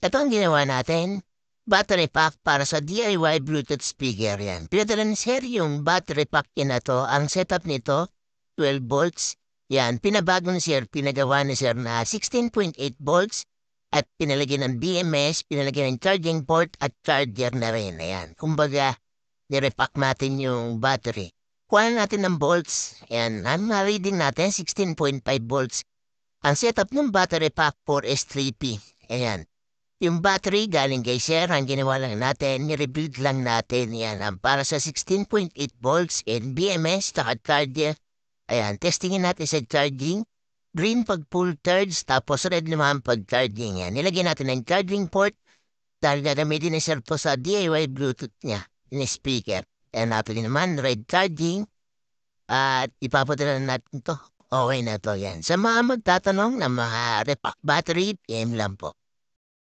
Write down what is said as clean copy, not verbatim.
Ito ang ginawa natin. Battery pack para sa DIY Bluetooth speaker yan. Pinadala ni Sir yung battery pack niya na to. Ang setup nito, 12 volts. Yan, pinabago ni Sir, pinagawa ni Sir na 16.8 volts at pinalagyan ng BMS, pinalagyan ng charging port at charger na rin. Ayan, kumbaga, nirepack natin yung battery. Kuha natin ng volts. Ayan, ang reading natin, 16.5 volts. Ang setup ng battery pack for S3P. Ayan. Yung battery galing kay Sir, ang ginawa lang natin, nirebuild lang natin yan. Para sa 16.8 volts and BMS, taka charger. Ayan, testingin natin sa charging. Green pag full charge, tapos red naman pag charging yan. Nilagyan natin ng charging port dahil gagamitin ni Sir to sa DIY Bluetooth niya, yung speaker. Ayan natin naman, red charging. At ipapadala natin to. Okay na to yan. Sa mga magtatanong ng mga repack battery, PM lang po.